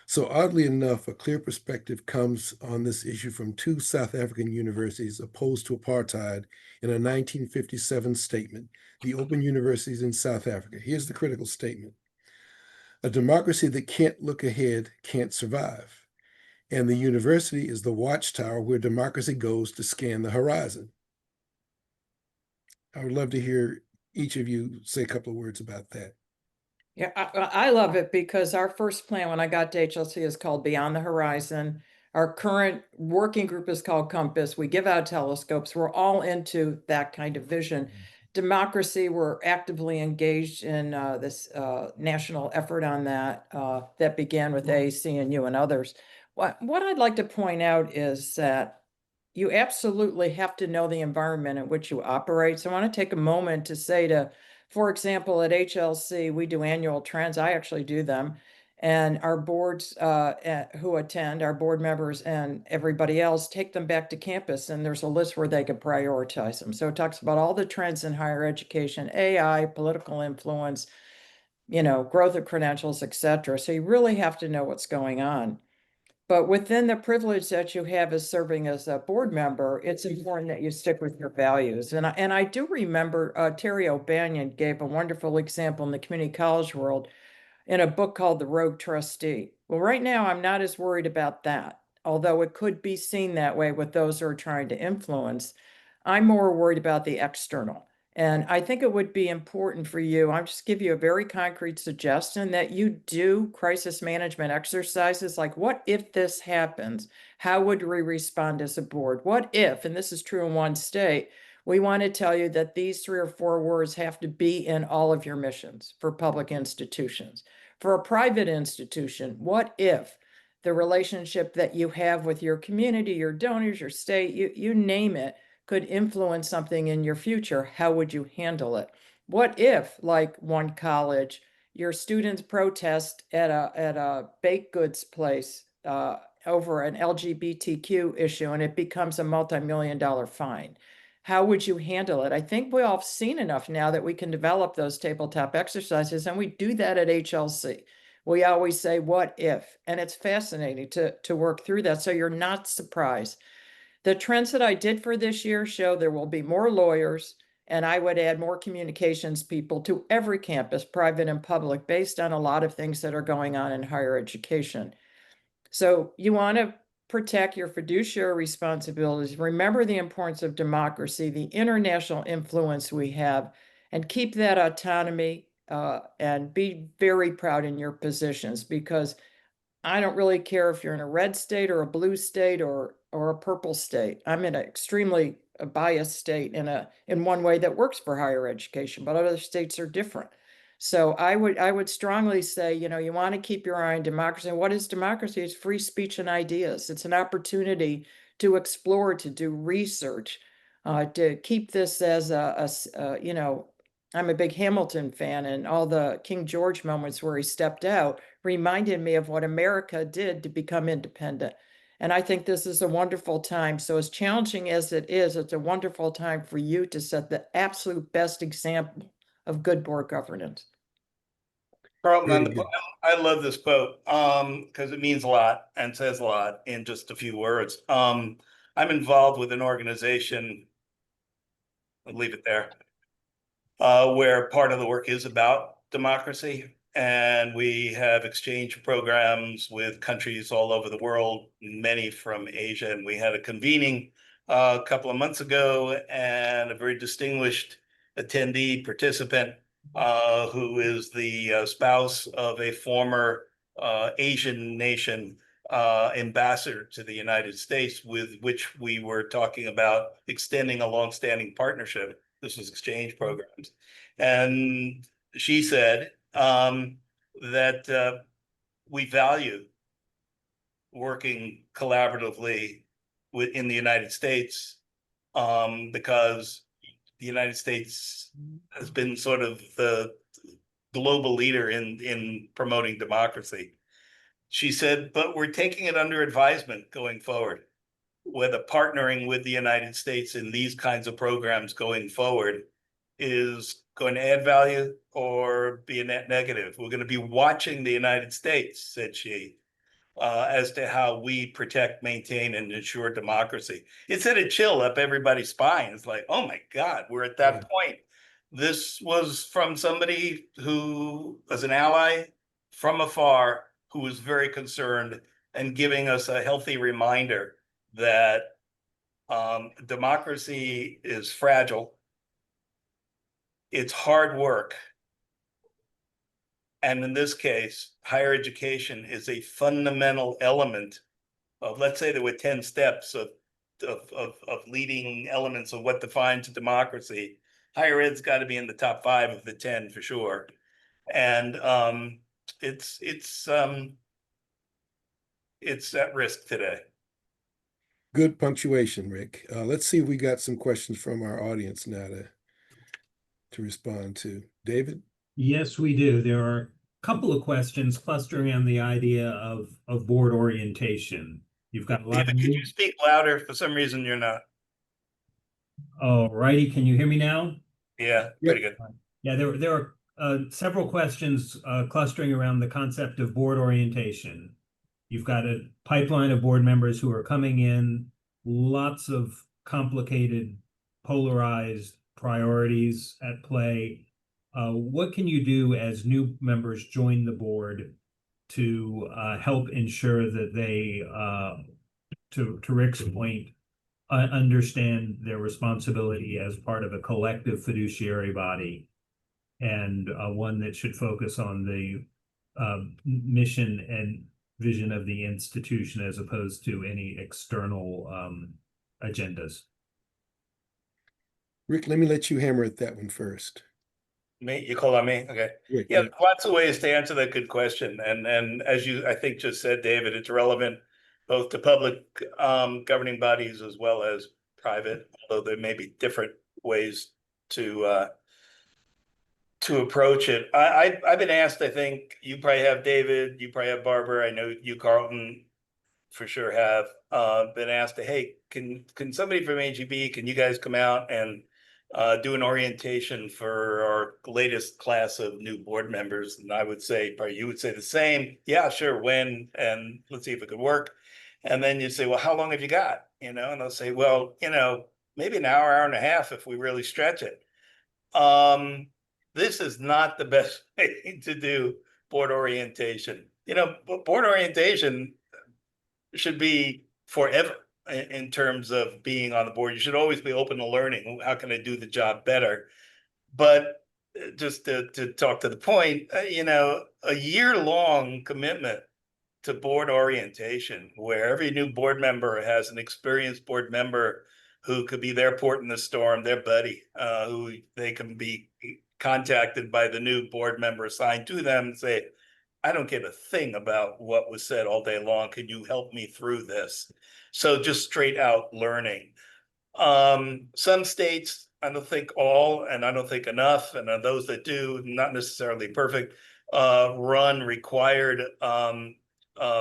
So oddly enough, a clear perspective comes on this issue from two South African universities opposed to apartheid in a 1957 statement, the Open Universities in South Africa. Here's the critical statement. A democracy that can't look ahead can't survive. And the university is the watchtower where democracy goes to scan the horizon. I would love to hear each of you say a couple of words about that. Yeah, I love it because our first plan when I got to HLC is called Beyond the Horizon. Our current working group is called Compass. We give out telescopes. We're all into that kind of vision. Democracy, we're actively engaged in this national effort on that that began with AAC and you and others. What I'd like to point out is that you absolutely have to know the environment in which you operate. So I want to take a moment to say for example, at HLC, we do annual trends. I actually do them. And our boards who attend, our board members and everybody else, take them back to campus. And there's a list where they can prioritize them. So it talks about all the trends in higher education, AI, political influence, growth of credentials, et cetera. So you really have to know what's going on. But within the privilege that you have as serving as a board member, it's important that you stick with your values. And I do remember Terry O'Banion gave a wonderful example in the community college world in a book called The Rogue Trustee. Well, right now, I'm not as worried about that, although it could be seen that way with those who are trying to influence. I'm more worried about the external. And I think it would be important for you, I'll just give you a very concrete suggestion that you do crisis management exercises like, what if this happens? How would we respond as a board? What if, and this is true in one state, we want to tell you that these 3 or 4 words have to be in all of your missions for public institutions. For a private institution, what if the relationship that you have with your community, your donors, your state, you name it, could influence something in your future? How would you handle it? What if, like one college, your students protest at a baked goods place over an LGBTQ issue and it becomes a multi-million-dollar fine? How would you handle it? I think we all have seen enough now that we can develop those tabletop exercises, and we do that at HLC. We always say, what if? And it's fascinating to work through that, so you're not surprised. The trends that I did for this year show there will be more lawyers, and I would add more communications people to every campus, private and public, based on a lot of things that are going on in higher education. So you want to protect your fiduciary responsibilities. Remember the importance of democracy, the international influence we have, and keep that autonomy and be very proud in your positions, because I don't really care if you're in a red state or a blue state or a purple state. I'm in an extremely biased state in one way that works for higher education, but other states are different. So I would strongly say, you know, you want to keep your eye on democracy. And what is democracy? It's free speech and ideas. It's an opportunity to explore, to do research, to keep this as you know, I'm a big Hamilton fan, and all the King George moments where he stepped out reminded me of what America did to become independent. And I think this is a wonderful time. So as challenging as it is, it's a wonderful time for you to set the absolute best example of good board governance. Carlton, on Very the good. I love this quote because it means a lot and says a lot in just a few words. I'm involved with an organization, I'll leave it there, where part of the work is about democracy. And we have exchange programs with countries all over the world, many from Asia. And we had a convening a couple of months ago, and a very distinguished attendee participant who is the spouse of a former Asian nation ambassador to the United States, with which we were talking about extending a longstanding partnership. This was exchange programs. And she said that we value working collaboratively in the United States because the United States has been sort of the global leader in promoting democracy. She said, but we're taking it under advisement going forward, whether partnering with the United States in these kinds of programs going forward is going to add value or be a net negative. We're going to be watching the United States, said she, as to how we protect, maintain, and ensure democracy. It sent a chill up everybody's spine. It's like, oh my God, we're at that point. This was from somebody who was an ally from afar, who was very concerned and giving us a healthy reminder that democracy is fragile. It's hard work. And in this case, higher education is a fundamental element of, let's say there were 10 steps of leading elements of what defines democracy. Higher ed's got to be in the top 5 of the 10 for sure. And it's at risk today. Good punctuation, Rick. Let's see if we got some questions from our audience now to respond to. David? Yes, we do. There are a couple of questions clustering on the idea of board orientation. You've got a lot David, of could you speak louder? For some reason, you're not. All righty, can you hear me now? Yeah, pretty good. Yeah, there are several questions clustering around the concept of board orientation. You've got a pipeline of board members who are coming in, lots of complicated, polarized priorities at play. What can you do as new members join the board to help ensure that they, to Rick's point, understand their responsibility as part of a collective fiduciary body, and one that should focus on the mission and vision of the institution as opposed to any external agendas? Rick, let me let you hammer at that one first. Me, you call on me? Okay. Rick, Yeah, lots of ways to answer that good question. And as you, I think, just said, David, it's relevant both to public governing bodies as well as private, although there may be different ways to approach it. I've been asked, I think you probably have, David, you probably have, Barbara, I know you, Carlton, for sure have been asked to, hey, can somebody from AGB, can you guys come out and do an orientation for our latest class of new board members? And I would say, probably you would say the same. Yeah, sure. When? And let's see if it could work. And then you'd say, well, how long have you got? And they'll say, well, maybe an hour, hour and a half if we really stretch it. This is not the best way to do board orientation. Board orientation should be forever in terms of being on the board. You should always be open to learning. How can I do the job better? But just to talk to the point, a year-long commitment to board orientation, where every new board member has an experienced board member who could be their port in the storm, their buddy, who they can be contacted by the new board member assigned to them and say, I don't get a thing about what was said all day long. Can you help me through this? So just straight out learning. Some states, I don't think all, and I don't think enough, and those that do, not necessarily perfect, run required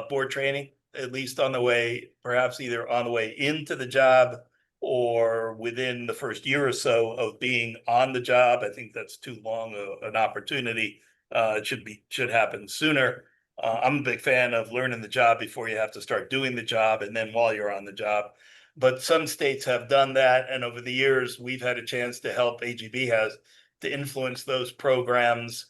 board training, at least on the way, perhaps either on the way into the job or within the first year or so of being on the job. I think that's too long an opportunity. It should happen sooner. I'm a big fan of learning the job before you have to start doing the job, and then while you're on the job. But some states have done that, and over the years, we've had a chance to help, AGB has, to influence those programs.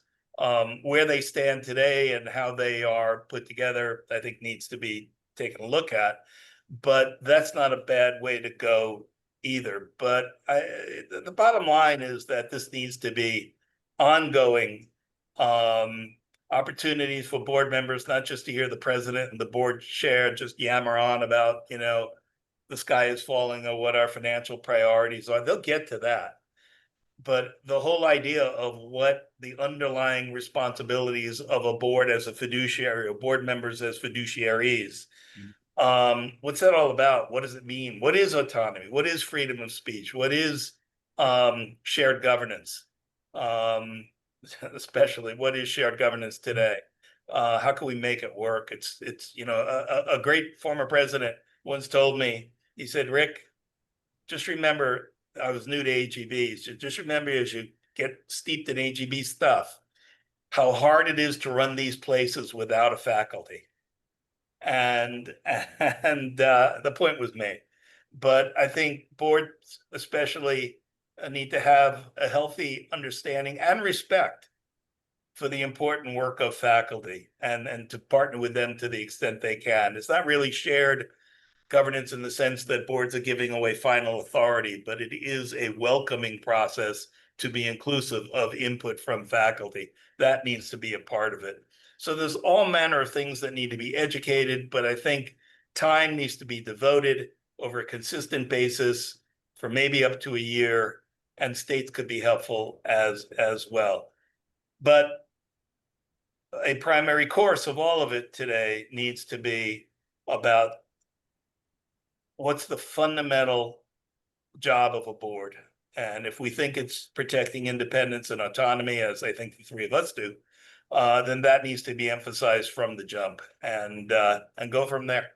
Where they stand today and how they are put together, I think needs to be taken a look at. But that's not a bad way to go either. But the bottom line is that this needs to be ongoing opportunities for board members, not just to hear the president and the board chair just yammer on about, the sky is falling or what our financial priorities are. They'll get to that. But the whole idea of what the underlying responsibilities of a board as a fiduciary or board members as fiduciaries, what's that all about? What does it mean? What is autonomy? What is freedom of speech? What is shared governance? Especially what is shared governance today? How can we make it work? It's a great former president once told me, he said, Rick, just remember, I was new to AGB. So just remember, as you get steeped in AGB stuff, how hard it is to run these places without a faculty. And the point was made. But I think boards especially need to have a healthy understanding and respect for the important work of faculty and to partner with them to the extent they can. It's not really shared governance in the sense that boards are giving away final authority, but it is a welcoming process to be inclusive of input from faculty. That needs to be a part of it. So there's all manner of things that need to be educated, but I think time needs to be devoted over a consistent basis for maybe up to a year, and states could be helpful as well. But a primary course of all of it today needs to be about what's the fundamental job of a board. And if we think it's protecting independence and autonomy, as I think the three of us do, then that needs to be emphasized from the jump and go from there.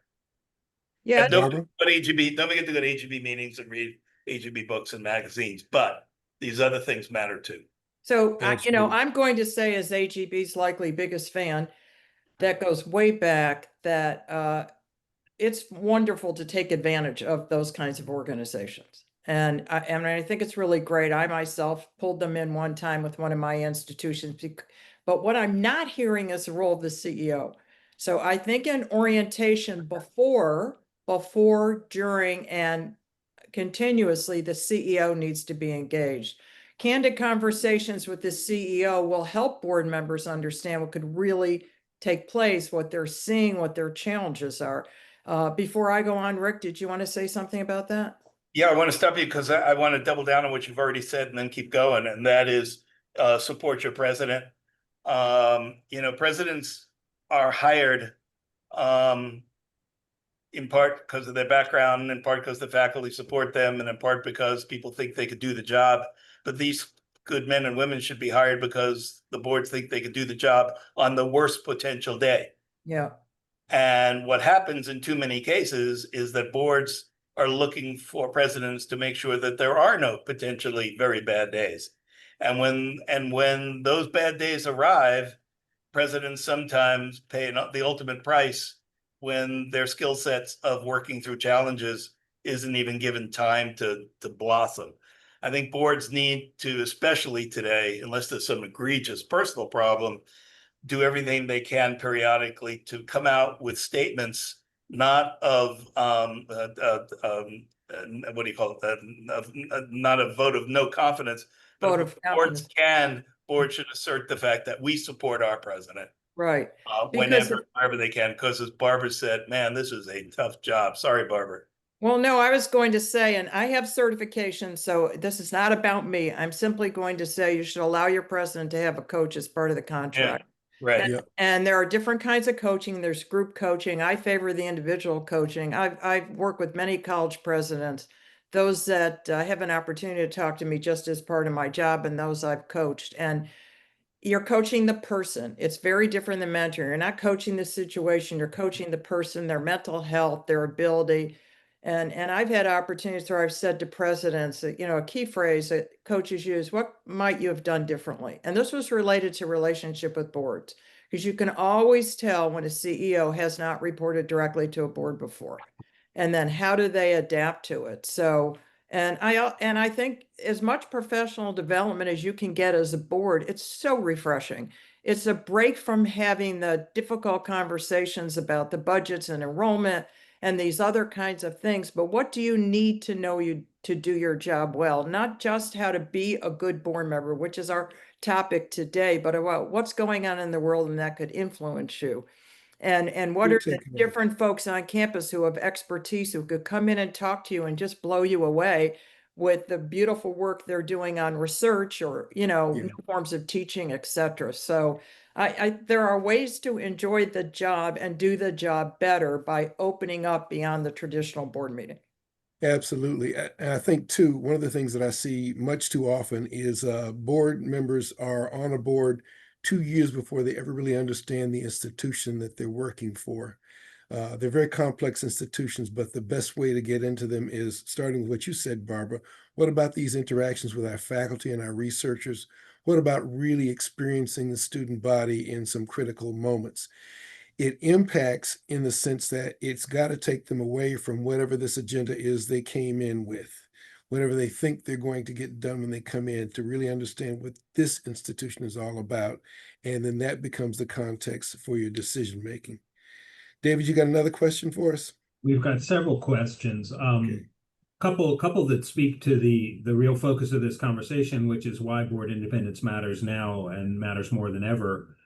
Yeah, And don't forget to go to AGB meetings and read AGB books and magazines, but these other things matter too. so Absolutely. I'm going to say, as AGB's likely biggest fan, that goes way back, that it's wonderful to take advantage of those kinds of organizations. And I think it's really great. I myself pulled them in one time with one of my institutions, but what I'm not hearing is the role of the CEO. So I think in orientation before, during, and continuously, the CEO needs to be engaged. Candid conversations with the CEO will help board members understand what could really take place, what they're seeing, what their challenges are. Before I go on, Rick, did you want to say something about that? Yeah, I want to stop you because I want to double down on what you've already said and then keep going. And that is support your president. Presidents are hired in part because of their background, in part because the faculty support them, and in part because people think they could do the job. But these good men and women should be hired because the boards think they could do the job on the worst potential day. Yeah. And what happens in too many cases is that boards are looking for presidents to make sure that there are no potentially very bad days. And when those bad days arrive, presidents sometimes pay the ultimate price when their skill sets of working through challenges isn't even given time to blossom. I think boards need to, especially today, unless there's some egregious personal problem, do everything they can periodically to come out with statements, not of what do you call it? Not a vote of no confidence, but Vote if of confidence. boards should assert the fact that we support our president Right. Because whenever they can. Because as Barbara said, man, this is a tough job. Sorry, Barbara. well, no, I was going to say, and I have certification, so this is not about me. I'm simply going to say you should allow your president to have a coach as part of the contract. Right. Yeah. And there are different kinds of coaching. There's group coaching. I favor the individual coaching. I've worked with many college presidents, those that have an opportunity to talk to me just as part of my job, and those I've coached. And you're coaching the person. It's very different than mentoring. You're not coaching the situation. You're coaching the person, their mental health, their ability. And I've had opportunities where I've said to presidents that, a key phrase that coaches use, what might you have done differently? And this was related to relationship with boards, because you can always tell when a CEO has not reported directly to a board before. And then how do they adapt to it? So, and I think as much professional development as you can get as a board, it's so refreshing. It's a break from having the difficult conversations about the budgets and enrollment and these other kinds of things. But what do you need to know to do your job well? Not just how to be a good board member, which is our topic today, but about what's going on in the world and that could influence you. And what are the different folks on campus who have expertise who could come in and talk to you and just blow you away with the beautiful work they're doing on research or, new forms of teaching, et cetera. So there are ways to enjoy the job and do the job better by opening up beyond the traditional board meeting. Absolutely. And I think too, one of the things that I see much too often is board members are on a board 2 years before they ever really understand the institution that they're working for. They're very complex institutions, but the best way to get into them is starting with what you said, Barbara. What about these interactions with our faculty and our researchers? What about really experiencing the student body in some critical moments? It impacts in the sense that it's got to take them away from whatever this agenda is they came in with, whatever they think they're going to get done when they come in, to really understand what this institution is all about. And then that becomes the context for your decision making. David, you got another question for us? We've got several questions. Okay. Couple that speak to the real focus of this conversation, which is why board independence matters now and matters more than ever.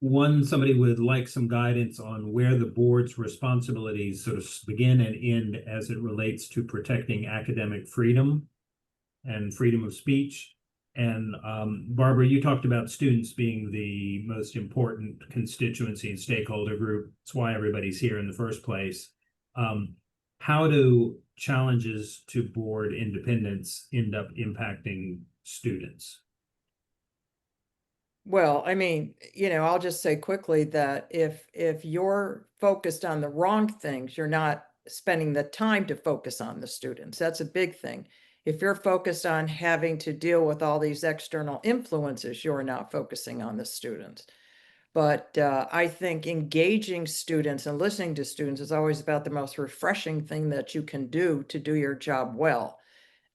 One, somebody would like some guidance on where the board's responsibilities sort of begin and end as it relates to protecting academic freedom and freedom of speech. And Barbara, you talked about students being the most important constituency and stakeholder group. That's why everybody's here in the first place. How do challenges to board independence end up impacting students? Well, I mean, I'll just say quickly that if you're focused on the wrong things, you're not spending the time to focus on the students. That's a big thing. If you're focused on having to deal with all these external influences, you're not focusing on the students. But I think engaging students and listening to students is always about the most refreshing thing that you can do to do your job well.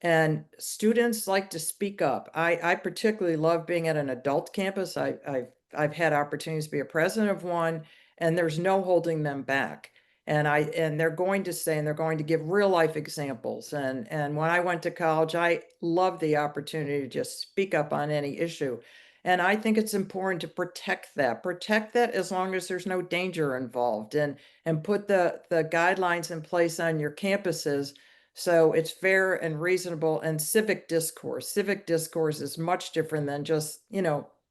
And students like to speak up. I particularly love being at an adult campus. I've had opportunities to be a president of one, and there's no holding them back. And they're going to say, and they're going to give real life examples. And when I went to college, I loved the opportunity to just speak up on any issue. And I think it's important to protect that as long as there's no danger involved, and put the guidelines in place on your campuses so it's fair and reasonable. And civic discourse is much different than just,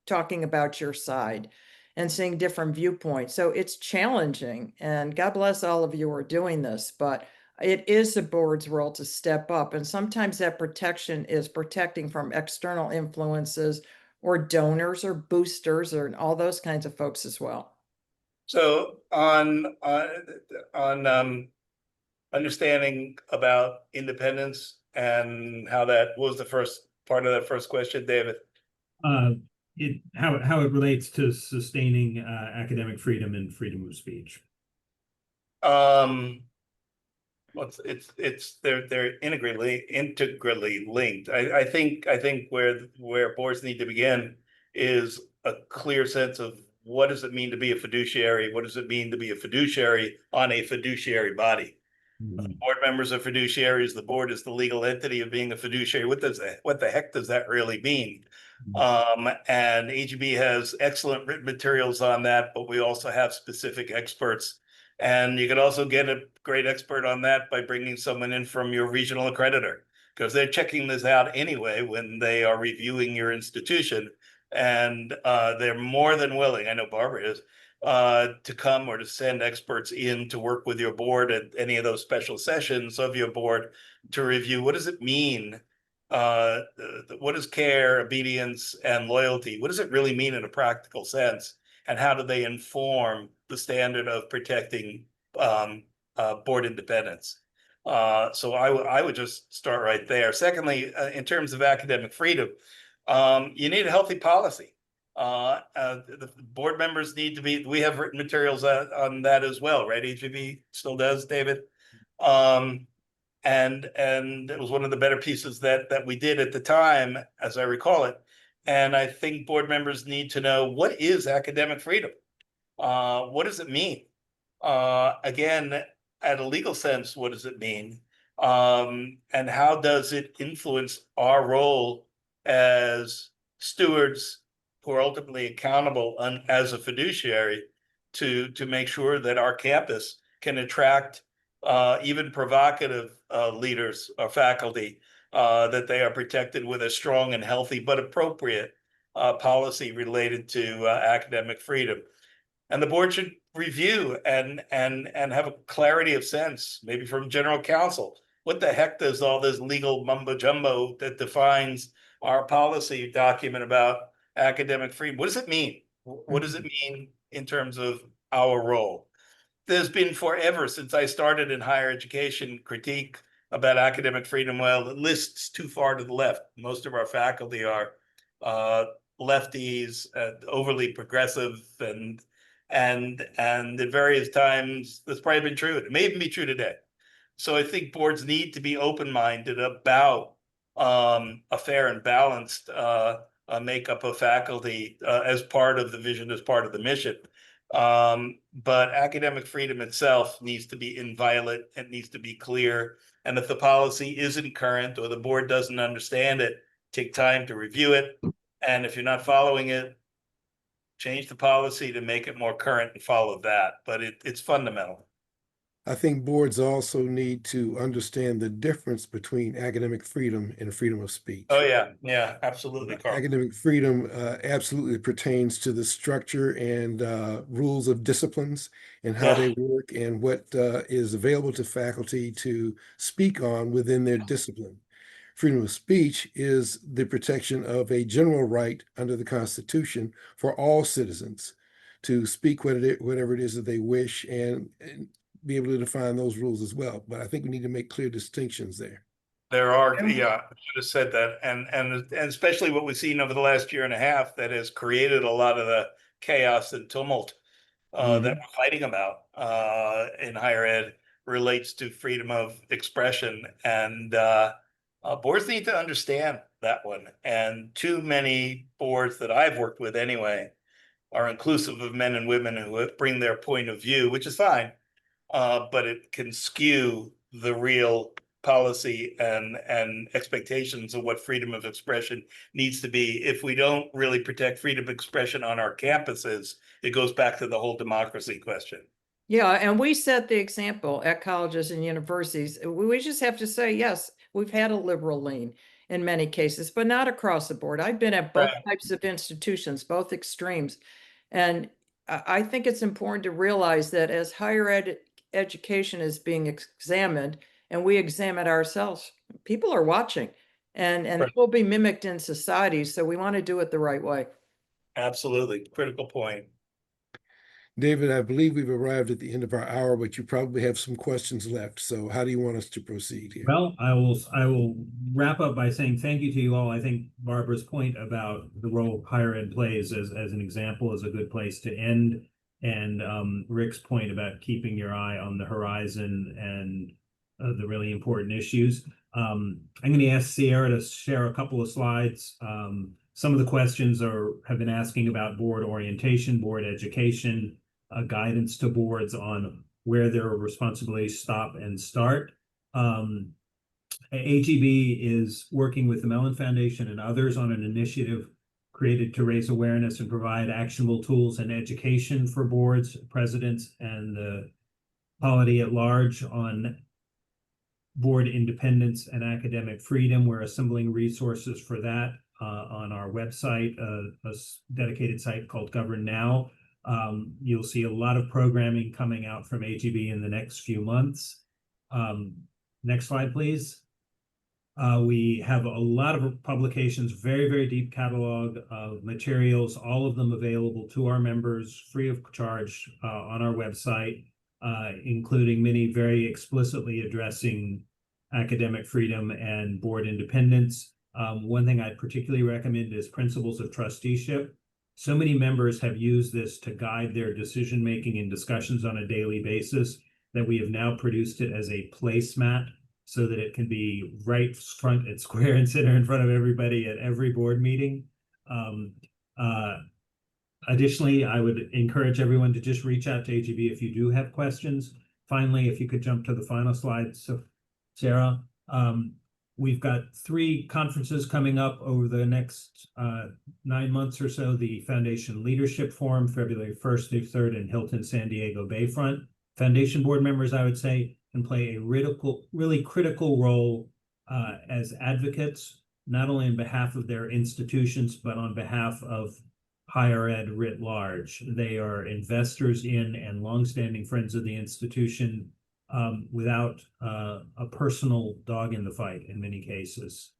talking about your side and seeing different viewpoints. So it's challenging, and God bless all of you who are doing this, but it is the board's role to step up. And sometimes that protection is protecting from external influences or donors or boosters or all those kinds of folks as well. So on understanding about independence and how that what was the first part of that first question, David. How it relates to sustaining academic freedom and freedom of speech. Well, they're integrally linked. I think where boards need to begin is a clear sense of what does it mean to be a fiduciary? What does it mean to be a fiduciary on a fiduciary body? Board members are fiduciaries. The board is the legal entity of being a fiduciary. What the heck does that really mean? And AGB has excellent written materials on that, but we also have specific experts. And you can also get a great expert on that by bringing someone in from your regional accreditor, because they're checking this out anyway when they are reviewing your institution. And they're more than willing, I know Barbara is, to come or to send experts in to work with your board at any of those special sessions of your board to review what does it mean, what is care, obedience, and loyalty? What does it really mean in a practical sense? And how do they inform the standard of protecting board independence? So I would just start right there. Secondly, in terms of academic freedom, you need a healthy policy. The board members need to be, we have written materials on that as well, right? AGB still does, David. And it was one of the better pieces that we did at the time, as I recall it. And I think board members need to know, what is academic freedom? What does it mean? Again, at a legal sense, what does it mean? And how does it influence our role as stewards who are ultimately accountable as a fiduciary to make sure that our campus can attract even provocative leaders or faculty, that they are protected with a strong and healthy but appropriate policy related to academic freedom. And the board should review and have a clarity of sense, maybe from general counsel. What the heck does all this legal mumbo jumbo that defines our policy document about academic freedom? What does it mean? What does it mean in terms of our role? There's been forever since I started in higher education critique about academic freedom. Well, the list's too far to the left. Most of our faculty are lefties, overly progressive, and at various times that's probably been true. It may even be true today. So I think boards need to be open-minded about a fair and balanced makeup of faculty as part of the vision, as part of the mission. But academic freedom itself needs to be inviolate. It needs to be clear. And if the policy isn't current or the board doesn't understand it, take time to review it. And if you're not following it, change the policy to make it more current and follow that. But it's fundamental. I think boards also need to understand the difference between academic freedom and freedom of speech. Oh, yeah, absolutely, Carl. Academic freedom absolutely pertains to the structure and rules of disciplines and how they work and what is available to faculty to speak on within their discipline. Freedom of speech is the protection of a general right under the Constitution for all citizens to speak whatever it is that they wish and be able to define those rules as well. But I think we need to make clear distinctions there. There are, yeah, I should have said that. And especially what we've seen over the last year and a half that has created a lot of the chaos and tumult that we're fighting about in higher ed relates to freedom of expression. And boards need to understand that one. And too many boards that I've worked with anyway are inclusive of men and women who bring their point of view, which is fine. But it can skew the real policy and expectations of what freedom of expression needs to be. If we don't really protect freedom of expression on our campuses, it goes back to the whole democracy question. Yeah, and we set the example at colleges and universities. We just have to say, yes, we've had a liberal lean in many cases, but not across the board. I've been at both types of institutions, both extremes. And I think it's important to realize that as higher education is being examined and we examine ourselves, people are watching and it will be mimicked in society. So we want to do it the right way. Absolutely. Critical point. David, I believe we've arrived at the end of our hour, but you probably have some questions left. So how do you want us to proceed here? Well, I will wrap up by saying thank you to you all. I think Barbara's point about the role higher ed plays as an example is a good place to end. And Rick's point about keeping your eye on the horizon and the really important issues. I'm going to ask Sierra to share a couple of slides. Some of the questions have been asking about board orientation, board education, guidance to boards on where their responsibilities stop and start. AGB is working with the Mellon Foundation and others on an initiative created to raise awareness and provide actionable tools and education for boards, presidents, and the polity at large on board independence and academic freedom. We're assembling resources for that on our website, a dedicated site called Govern Now. You'll see a lot of programming coming out from AGB in the next few months. Next slide, please. We have a lot of publications, very, very deep catalog of materials, all of them available to our members free of charge on our website, including many very explicitly addressing academic freedom and board independence. One thing I'd particularly recommend is Principles of Trusteeship. So many members have used this to guide their decision-making and discussions on a daily basis that we have now produced it as a placemat so that it can be right front and square and center in front of everybody at every board meeting. Additionally, I would encourage everyone to just reach out to AGB if you do have questions. Finally, if you could jump to the final slide, so Sarah. We've got 3 conferences coming up over the next 9 months or so. The Foundation Leadership Forum, February 1st through 3rd in Hilton, San Diego Bayfront. Foundation board members, I would say, can play a really critical role as advocates, not only on behalf of their institutions, but on behalf of higher ed writ large. They are investors in and longstanding friends of the institution without a personal dog in the fight in many cases.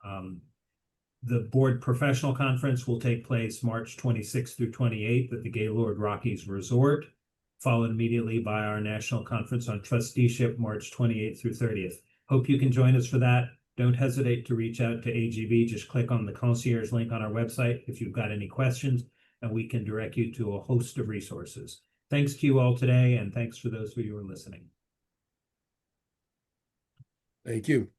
The board professional conference will take place March 26th through 28th at the Gaylord Rockies Resort, followed immediately by our national conference on trusteeship, March 28th through 30th. Hope you can join us for that. Don't hesitate to reach out to AGB. Just click on the concierge link on our website if you've got any questions, and we can direct you to a host of resources. Thanks to you all today, and thanks for those of you who are listening. Thank you.